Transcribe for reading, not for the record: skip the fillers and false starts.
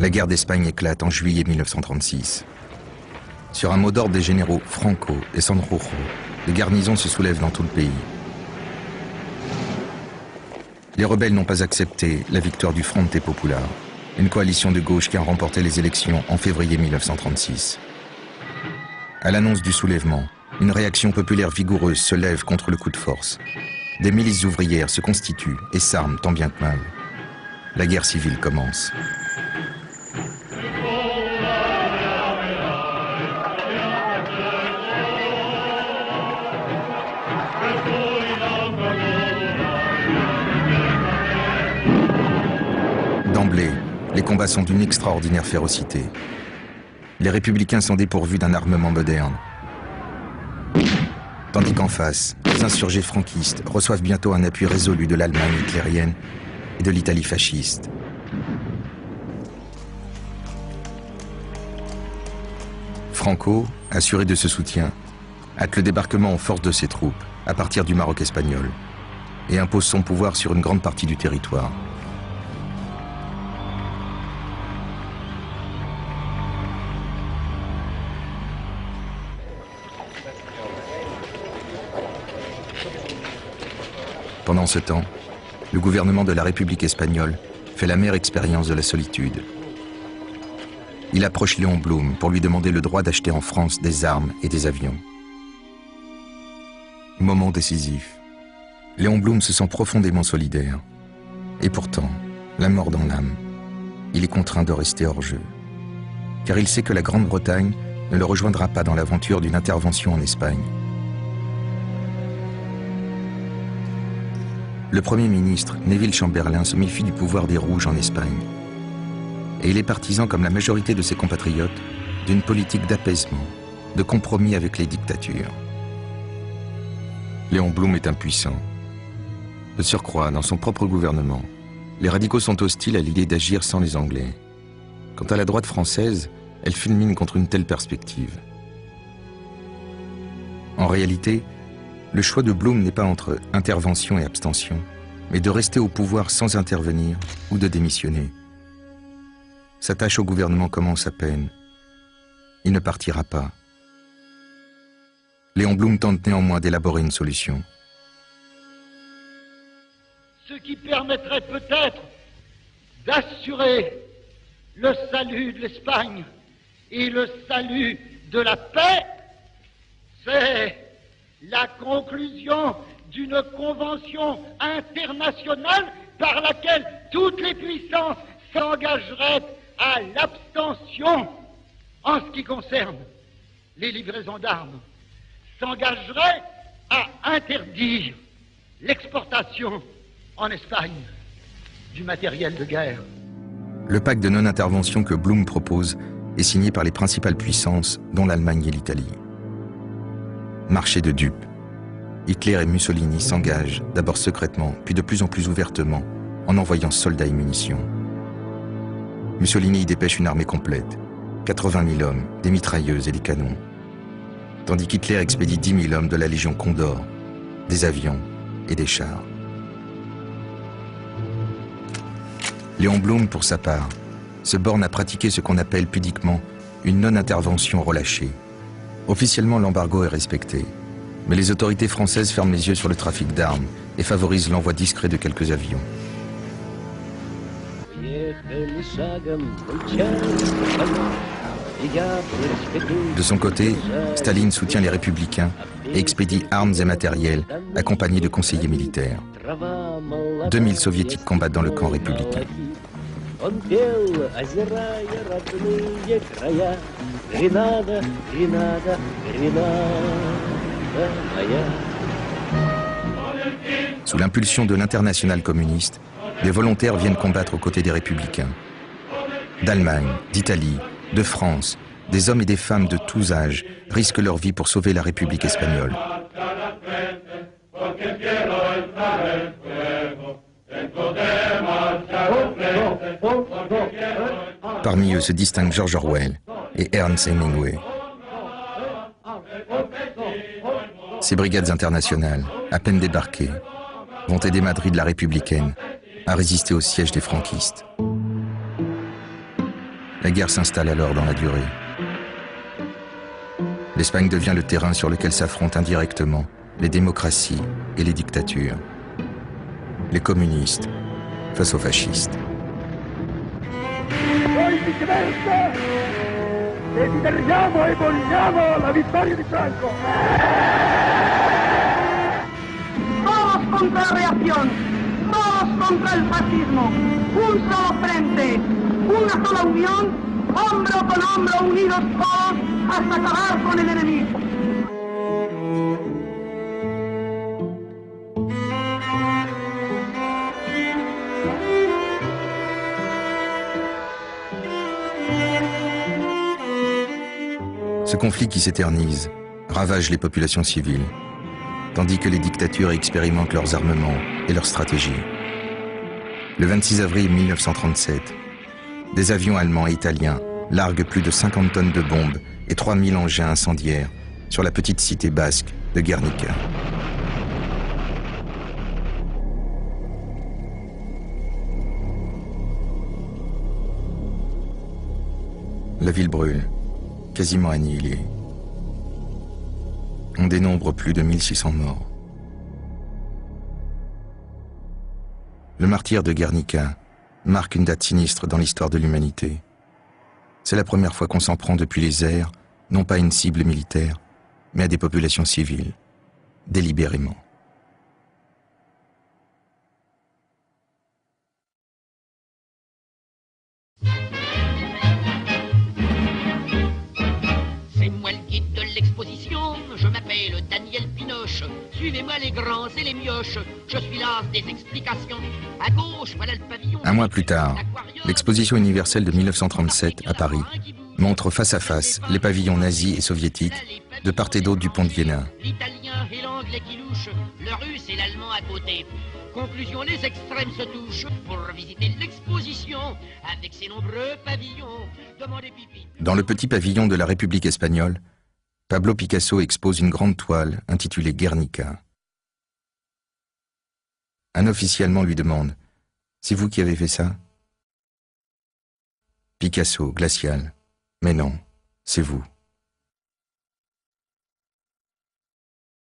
La guerre d'Espagne éclate en juillet 1936. Sur un mot d'ordre des généraux Franco et Sanjurjo, les garnisons se soulèvent dans tout le pays. Les rebelles n'ont pas accepté la victoire du Frente Popular, une coalition de gauche qui a remporté les élections en février 1936. À l'annonce du soulèvement, une réaction populaire vigoureuse se lève contre le coup de force. Des milices ouvrières se constituent et s'arment tant bien que mal. La guerre civile commence. D'emblée, les combats sont d'une extraordinaire férocité. Les républicains sont dépourvus d'un armement moderne. Tandis qu'en face, les insurgés franquistes reçoivent bientôt un appui résolu de l'Allemagne hitlérienne et de l'Italie fasciste. Franco, assuré de ce soutien, hâte le débarquement en force de ses troupes à partir du Maroc espagnol et impose son pouvoir sur une grande partie du territoire. Pendant ce temps, le gouvernement de la République espagnole fait l'amère expérience de la solitude. Il approche Léon Blum pour lui demander le droit d'acheter en France des armes et des avions. Moment décisif. Léon Blum se sent profondément solidaire. Et pourtant, la mort dans l'âme, il est contraint de rester hors jeu. Car il sait que la Grande-Bretagne ne le rejoindra pas dans l'aventure d'une intervention en Espagne. Le Premier ministre, Neville Chamberlain, se méfie du pouvoir des Rouges en Espagne. Et il est partisan, comme la majorité de ses compatriotes, d'une politique d'apaisement, de compromis avec les dictatures. Léon Blum est impuissant. De surcroît, dans son propre gouvernement, les radicaux sont hostiles à l'idée d'agir sans les Anglais. Quant à la droite française, elle fulmine contre une telle perspective. En réalité, le choix de Blum n'est pas entre intervention et abstention, mais de rester au pouvoir sans intervenir ou de démissionner. Sa tâche au gouvernement commence à peine. Il ne partira pas. Léon Blum tente néanmoins d'élaborer une solution. Ce qui permettrait peut-être d'assurer le salut de l'Espagne et le salut de la paix, c'est la conclusion d'une convention internationale par laquelle toutes les puissances s'engageraient à l'abstention en ce qui concerne les livraisons d'armes, s'engageraient à interdire l'exportation en Espagne du matériel de guerre. Le pacte de non-intervention que Blum propose est signé par les principales puissances, dont l'Allemagne et l'Italie. Marché de dupes. Hitler et Mussolini s'engagent, d'abord secrètement, puis de plus en plus ouvertement, en envoyant soldats et munitions. Mussolini y dépêche une armée complète, 80 000 hommes, des mitrailleuses et des canons. Tandis qu'Hitler expédie 10 000 hommes de la Légion Condor, des avions et des chars. Léon Blum, pour sa part, se borne à pratiquer ce qu'on appelle pudiquement une non-intervention relâchée. Officiellement, l'embargo est respecté, mais les autorités françaises ferment les yeux sur le trafic d'armes et favorisent l'envoi discret de quelques avions. De son côté, Staline soutient les républicains et expédie armes et matériel accompagnés de conseillers militaires. 2000 soviétiques combattent dans le camp républicain. Sous l'impulsion de l'internationale communiste, des volontaires viennent combattre aux côtés des républicains. D'Allemagne, d'Italie, de France, des hommes et des femmes de tous âges risquent leur vie pour sauver la République espagnole. Parmi eux se distinguent George Orwell et Ernst Hemingway. Ces brigades internationales, à peine débarquées, vont aider Madrid la républicaine à résister au siège des franquistes. La guerre s'installe alors dans la durée. L'Espagne devient le terrain sur lequel s'affrontent indirectement les démocraties et les dictatures. Les communistes face aux fascistes. Desideriamo e vogliamo la vittoria di Franco. Todos contra la reacción, todos contra el fascismo, un solo frente, una sola unión, hombro con hombro unidos todos hasta acabar con el enemigo. Ce conflit qui s'éternise ravage les populations civiles, tandis que les dictatures expérimentent leurs armements et leurs stratégies. Le 26 avril 1937, des avions allemands et italiens larguent plus de 50 tonnes de bombes et 3000 engins incendiaires sur la petite cité basque de Guernica. La ville brûle, quasiment annihilée. On dénombre plus de 1600 morts. Le martyre de Guernica marque une date sinistre dans l'histoire de l'humanité. C'est la première fois qu'on s'en prend depuis les airs, non pas à une cible militaire, mais à des populations civiles, délibérément. C'est moi le guide de l'exposition, je m'appelle Daniel Pinoche. Suivez-moi les grands et les mioches, je suis l'as des explications. À gauche, voilà le pavillon. Un mois plus tard, l'exposition universelle de 1937 à Paris montre face à face les pavillons nazis et soviétiques de part et d'autre du pont de Iéna. L'italien et l'anglais qui louchent, le russe et l'allemand à côté. Conclusion, les extrêmes se touchent pour visiter l'exposition avec ses nombreux pavillons. Demandez pipi. Dans le petit pavillon de la République espagnole, Pablo Picasso expose une grande toile intitulée Guernica. Un officiel allemand lui demande « C'est vous qui avez fait ça ?» Picasso, glacial. « Mais non, c'est vous. »